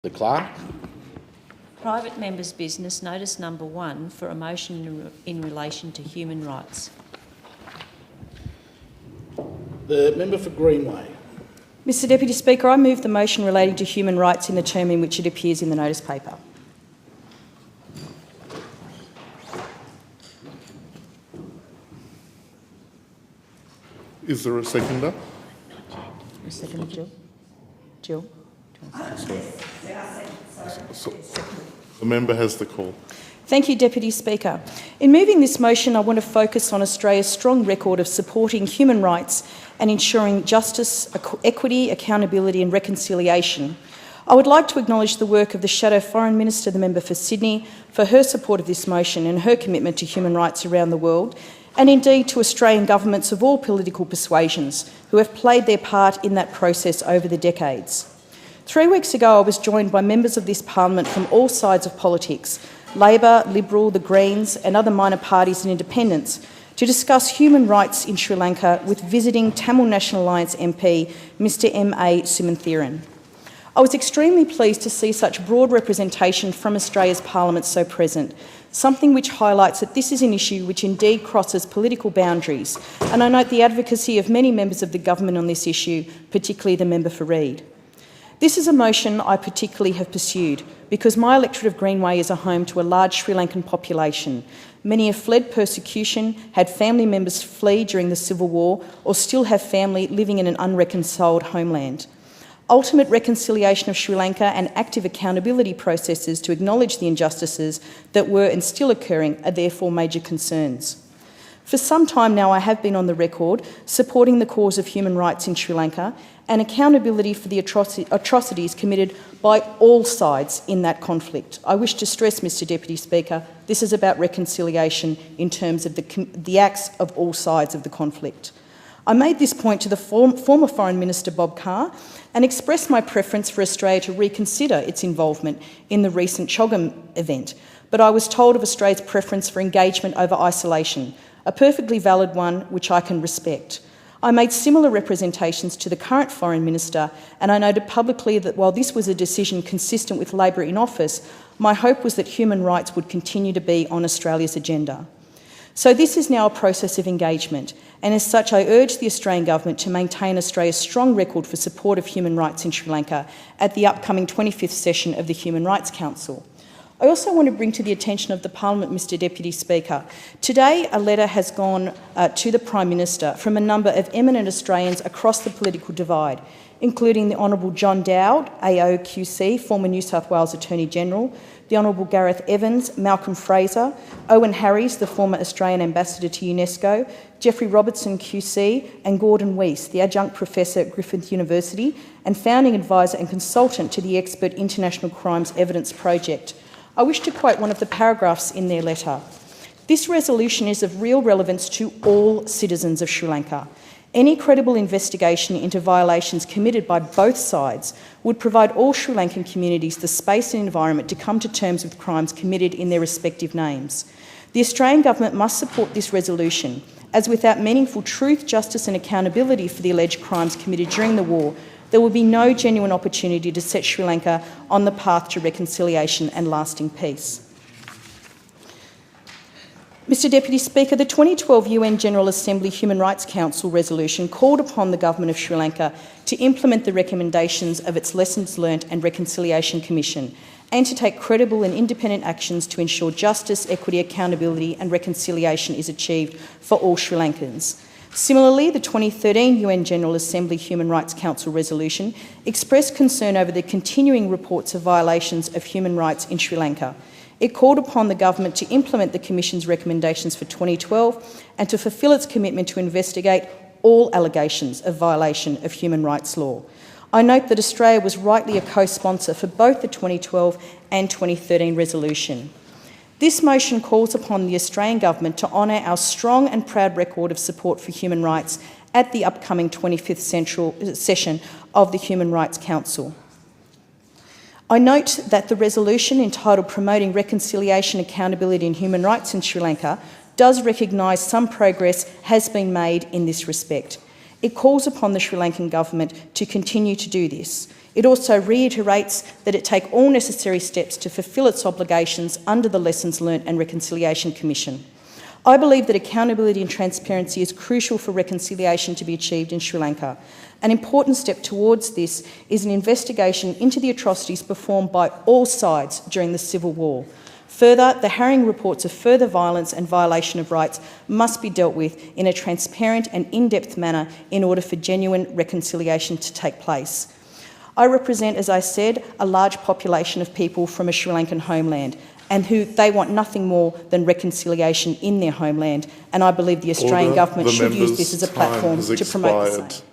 The Clerk. Private members' business, notice number 1 for a motion in relation to human rights. The member for Greenway. Mr Deputy Speaker, I move the motion relating to human rights in the term in which it appears in the notice paper. Is there a seconder? A second, Jill. Jill. The member has the call. Thank you, Deputy Speaker. In moving this motion, I want to focus on Australia's strong record of supporting human rights and ensuring justice, equity, accountability and reconciliation. I would like to acknowledge the work of the Shadow Foreign Minister, the member for Sydney, for her support of this motion and her commitment to human rights around the world, and indeed to Australian governments of all political persuasions who have played their part in that process over the decades. 3 weeks ago, I was joined by members of this parliament from all sides of politics, Labor, Liberal, the Greens and other minor parties and independents, to discuss human rights in Sri Lanka with visiting Tamil National Alliance MP Mr M.A. Simanthiran. I was extremely pleased to see such broad representation from Australia's parliament so present, something which highlights that this is an issue which indeed crosses political boundaries, and I note the advocacy of many members of the government on this issue, particularly the member for Reid. This is a motion I particularly have pursued because my electorate of Greenway is a home to a large Sri Lankan population. Many have fled persecution, had family members flee during the Civil War, or still have family living in an unreconciled homeland. Ultimate reconciliation of Sri Lanka and active accountability processes to acknowledge the injustices that were and still occurring are therefore major concerns. For some time now, I have been on the record supporting the cause of human rights in Sri Lanka and accountability for the atrocities committed by all sides in that conflict. I wish to stress, Mr Deputy Speaker, this is about reconciliation in terms of the acts of all sides of the conflict. I made this point to the former Foreign Minister Bob Carr and expressed my preference for Australia to reconsider its involvement in the recent Chogam event, but I was told of Australia's preference for engagement over isolation, a perfectly valid one which I can respect. I made similar representations to the current Foreign Minister, and I noted publicly that while this was a decision consistent with Labor in office, my hope was that human rights would continue to be on Australia's agenda. So this is now a process of engagement, and as such I urge the Australian Government to maintain Australia's strong record for support of human rights in Sri Lanka at the upcoming 25th session of the Human Rights Council. I also want to bring to the attention of the Parliament, Mr Deputy Speaker, today a letter has gone to the Prime Minister from a number of eminent Australians across the political divide, including the Honourable John Dowd, AOQC, former New South Wales Attorney-General, the Honourable Gareth Evans, Malcolm Fraser, Owen Harries, the former Australian Ambassador to UNESCO, Jeffrey Robertson QC and Gordon Weiss, the Adjunct Professor at Griffith University and founding advisor and consultant to the Expert International Crimes Evidence Project. I wish to quote one of the paragraphs in their letter. This resolution is of real relevance to all citizens of Sri Lanka. Any credible investigation into violations committed by both sides would provide all Sri Lankan communities the space and environment to come to terms with crimes committed in their respective names. The Australian Government must support this resolution, as without meaningful truth, justice and accountability for the alleged crimes committed during the war, there will be no genuine opportunity to set Sri Lanka on the path to reconciliation and lasting peace. Mr Deputy Speaker, the 2012 UN General Assembly Human Rights Council resolution called upon the Government of Sri Lanka to implement the recommendations of its Lessons Learnt and Reconciliation Commission and to take credible and independent actions to ensure justice, equity, accountability and reconciliation is achieved for all Sri Lankans. Similarly, the 2013 UN General Assembly Human Rights Council resolution expressed concern over the continuing reports of violations of human rights in Sri Lanka. It called upon the government to implement the Commission's recommendations for 2012 and to fulfil its commitment to investigate all allegations of violation of human rights law. I note that Australia was rightly a co-sponsor for both the 2012 and 2013 resolution. This motion calls upon the Australian Government to honour our strong and proud record of support for human rights at the upcoming 25th session of the Human Rights Council. I note that the resolution entitled Promoting Reconciliation, Accountability and Human Rights in Sri Lanka does recognise some progress has been made in this respect. It calls upon the Sri Lankan Government to continue to do this. It also reiterates that it take all necessary steps to fulfil its obligations under the Lessons Learnt and Reconciliation Commission. I believe that accountability and transparency is crucial for reconciliation to be achieved in Sri Lanka. An important step towards this is an investigation into the atrocities performed by all sides during the Civil War. Further, the harrowing reports of further violence and violation of rights must be dealt with in a transparent and in-depth manner in order for genuine reconciliation to take place. I represent, as I said, a large population of people from a Sri Lankan homeland, and who they want nothing more than reconciliation in their homeland, and I believe the Australian government should use this as a platform to promote the same.